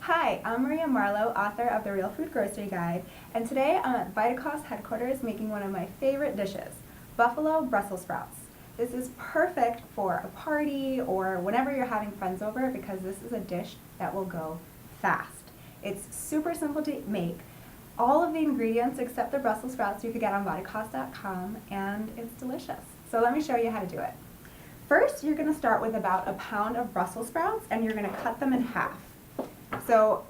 Hi, I'm Maria Marlowe, author of The Real Food Grocery Guide, and today I'm at Vitacost headquarters making one of my favorite dishes, buffalo Brussels sprouts. This is perfect for a party or whenever you're having friends over because this is a dish that will go fast. It's super simple to make. All of the ingredients except the Brussels sprouts you could get on Vitacost.com, and it's delicious. So let me show you how to do it. First, you're going to start with about a pound of Brussels sprouts and you're going to cut them in half. So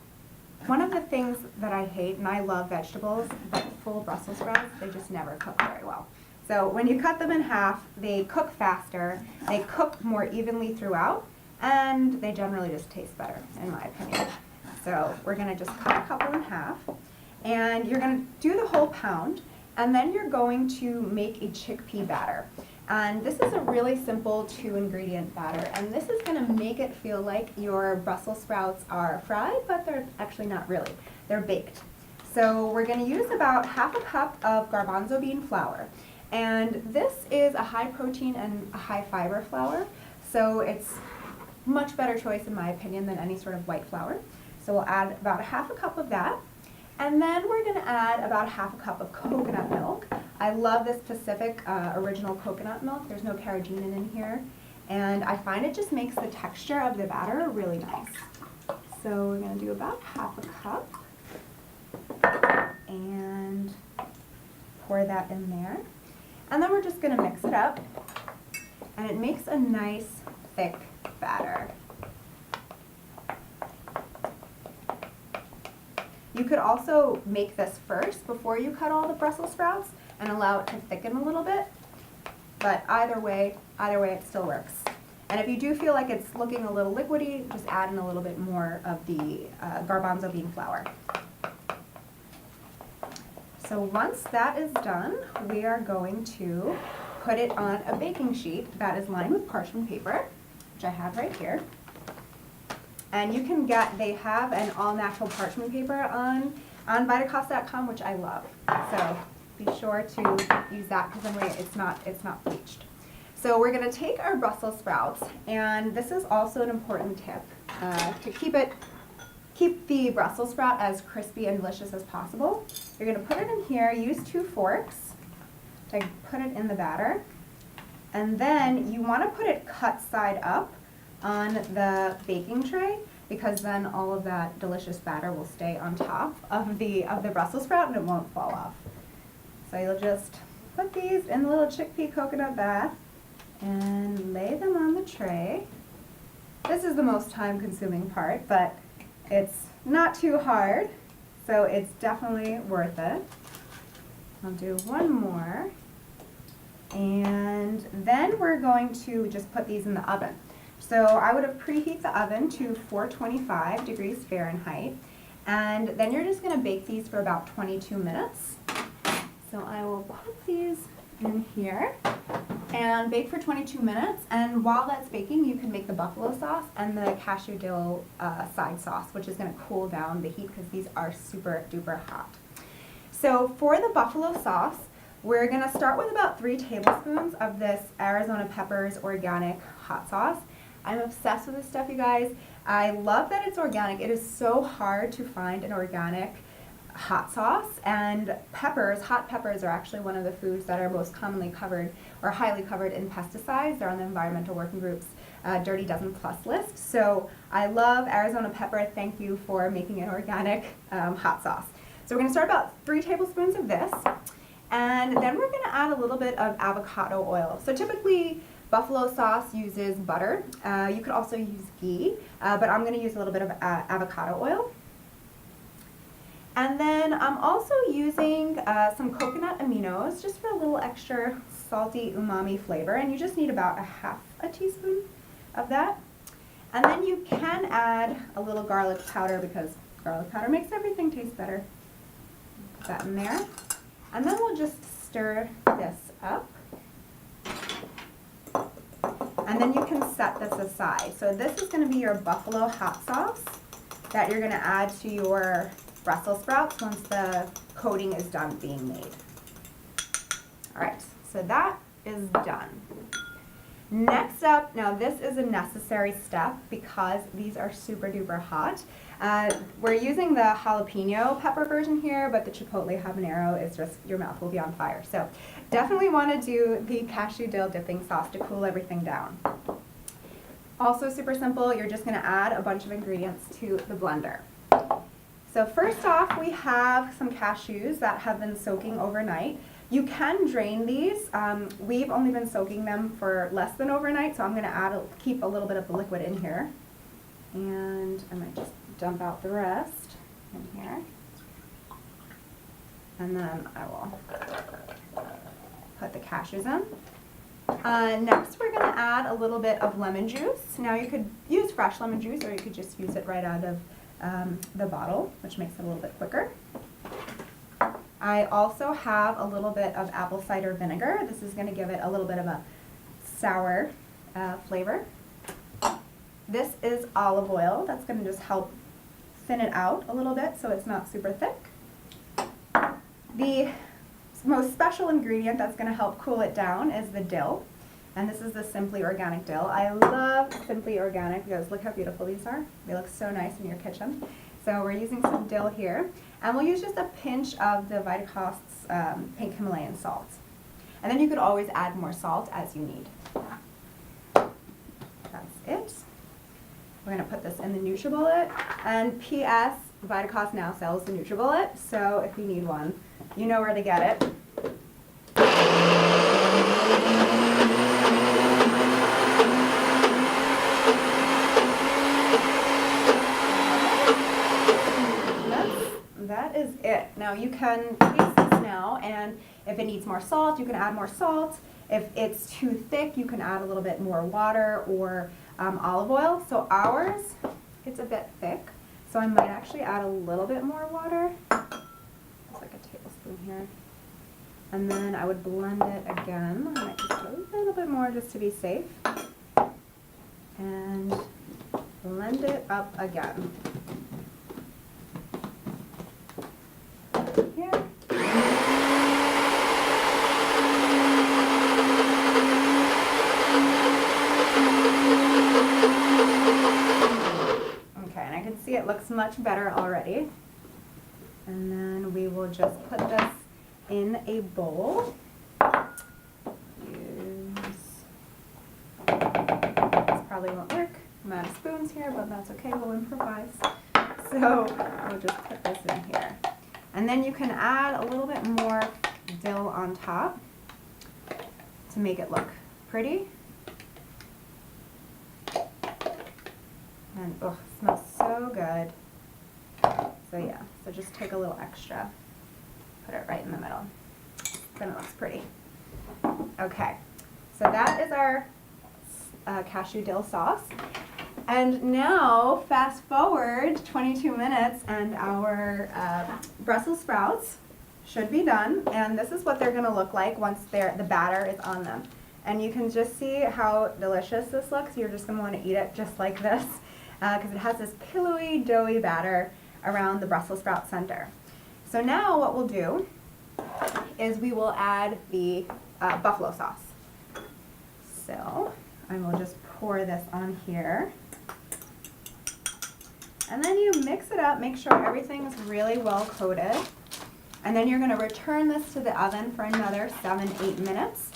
one of the things that I hate, and I love vegetables, but full Brussels sprouts, they just never cook very well. So when you cut them in half, they cook faster, they cook more evenly throughout, and they generally just taste better, in my opinion. So we're going to just cut a couple in half, and you're going to do the whole pound, and then you're going to make a chickpea batter. And this is a really simple 2-ingredient batter, and this is going to make it feel like your Brussels sprouts are fried, but they're actually not really. They're baked. So we're going to use about half a cup of garbanzo bean flour. And this is a high protein and a high fiber flour, so it's much better choice in my opinion than any sort of white flour. So we'll add about half a cup of that. And then we're going to add about half a cup of coconut milk. I love this Pacific original coconut milk. There's no carrageenan in here. And I find it just makes the texture of the batter really nice. So we're going to do about half a cup. And pour that in there. And then we're just going to mix it up. And it makes a nice thick batter. You could also make this first before you cut all the Brussels sprouts and allow it to thicken a little bit, but either way it still works. And if you do feel like it's looking a little liquidy, just add in a little bit more of the garbanzo bean flour. So once that is done, we are going to put it on a baking sheet that is lined with parchment paper, which I have right here. And you can get, they have an all-natural parchment paper on Vitacost.com, which I love. So be sure to use that because it's not bleached. So we're going to take our Brussels sprouts, and this is also an important tip to keep the Brussels sprout as crispy and delicious as possible. You're going to put it in here. Use 2 forks to put it in the batter, and then you want to put it cut side up on the baking tray, because then all of that delicious batter will stay on top of the Brussels sprout and it won't fall off. So you'll just put these in the little chickpea coconut bath and lay them on the tray. This is the most time-consuming part, but it's not too hard, so it's definitely worth it. I'll do one more, and then we're going to just put these in the oven. So I would have preheat the oven to 425 degrees Fahrenheit, and then you're just going to bake these for about 22 minutes. So I will put these in here and bake for 22 minutes, and while that's baking you can make the buffalo sauce and the cashew-dill side sauce, which is going to cool down the heat because these are super duper hot. So for the buffalo sauce, we're going to start with about 3 tablespoons of this Arizona Peppers organic hot sauce. I'm obsessed with this stuff, you guys. I love that it's organic. It is so hard to find an organic hot sauce, and peppers, hot peppers, are actually one of the foods that are most commonly covered or highly covered in pesticides. They're on the Environmental Working Group's Dirty Dozen Plus list. So I love Arizona Pepper. Thank you for making an organic hot sauce. So we're going to start about 3 tablespoons of this, and then we're going to add a little bit of avocado oil. So typically buffalo sauce uses butter. You could also use ghee, but I'm going to use a little bit of avocado oil. And then I'm also using some coconut aminos just for a little extra salty umami flavor, and you just need about a teaspoon of that. And then you can add a little garlic powder because garlic powder makes everything taste better. Put that in there. And then we'll just stir this up. And then you can set this aside. So this is going to be your buffalo hot sauce that you're going to add to your Brussels sprouts once the coating is done being made. All right, so that is done. Next up, now this is a necessary step because these are super duper hot. We're using the jalapeno pepper version here, but the chipotle habanero is just, your mouth will be on fire. So definitely want to do the cashew dill dipping sauce to cool everything down. Also super simple, you're just going to add a bunch of ingredients to the blender. So first off, we have some cashews that have been soaking overnight. You can drain these. We've only been soaking them for less than overnight, so I'm going to keep a little bit of the liquid in here. And I might just dump out the rest in here. And then I will put the cashews in. Next, we're going to add a little bit of lemon juice. Now you could use fresh lemon juice, or you could just use it right out of the bottle, which makes it a little bit quicker. I also have a little bit of apple cider vinegar. This is going to give it a little bit of a sour flavor. This is olive oil. That's going to just help thin it out a little bit so it's not super thick. The most special ingredient that's going to help cool it down is the dill. And this is the Simply Organic dill. I love Simply Organic because look how beautiful these are. They look so nice in your kitchen. So we're using some dill here. And we'll use just a pinch of the Vitacost's pink Himalayan salt. And then you could always add more salt as you need. That's it. We're going to put this in the NutriBullet. And P.S. Vitacost now sells the NutriBullet, so if you need one, you know where to get it. That is it. Now you can taste this now, and if it needs more salt, you can add more salt. If it's too thick, you can add a little bit more water or olive oil. So ours, it's a bit thick, so I might actually add a little bit more water. It's like a tablespoon here. And then I would blend it again. I might just do a little bit more just to be safe. And blend it up again. Here. Okay, and I can see it looks much better already. And then we will just put this in a bowl. This probably won't work. I'm out of spoons here, but that's okay, we'll improvise. So we'll just put this in here. And then you can add a little bit more dill on top to make it look pretty. And oh, it smells so good. So yeah, so just take a little extra, put it right in the middle. Then it looks pretty. Okay, so that is our cashew dill sauce. And now, fast forward 22 minutes and our Brussels sprouts should be done. And this is what they're gonna look like once the batter is on them. And you can just see how delicious this looks. You're just gonna wanna eat it just like this because it has this pillowy, doughy batter around the Brussels sprout center. So now what we'll do is we will add the buffalo sauce. So I will just pour this on here. And then you mix it up, make sure everything's really well coated. And then you're gonna return this to the oven for another 7-8 minutes.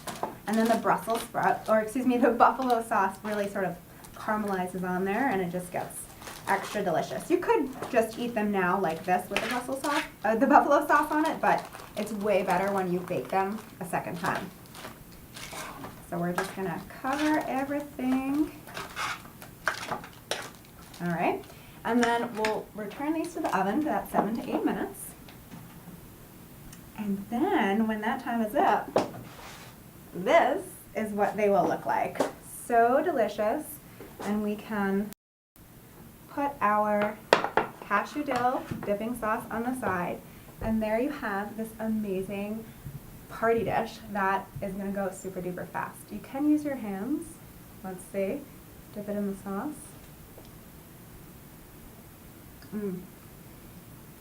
And then the the buffalo sauce really sort of caramelizes on there and it just gets extra delicious. You could just eat them now like this with the buffalo sauce on it, but it's way better when you bake them a second time. So we're just gonna cover everything. All right, and then we'll return these to the oven for that 7 to 8 minutes. And then when that time is up, this is what they will look like. So delicious. And we can put our cashew dill dipping sauce on the side. And there you have this amazing party dish that is gonna go super duper fast. You can use your hands. Let's see, dip it in the sauce.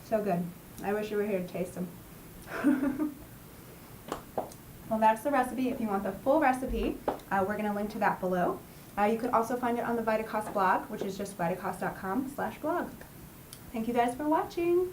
So good. I wish you were here to taste them. Well, that's the recipe. If you want the full recipe, We're going to link to that below. You could also find it on the Vitacost blog, which is just Vitacost.com/blog. Thank you guys for watching.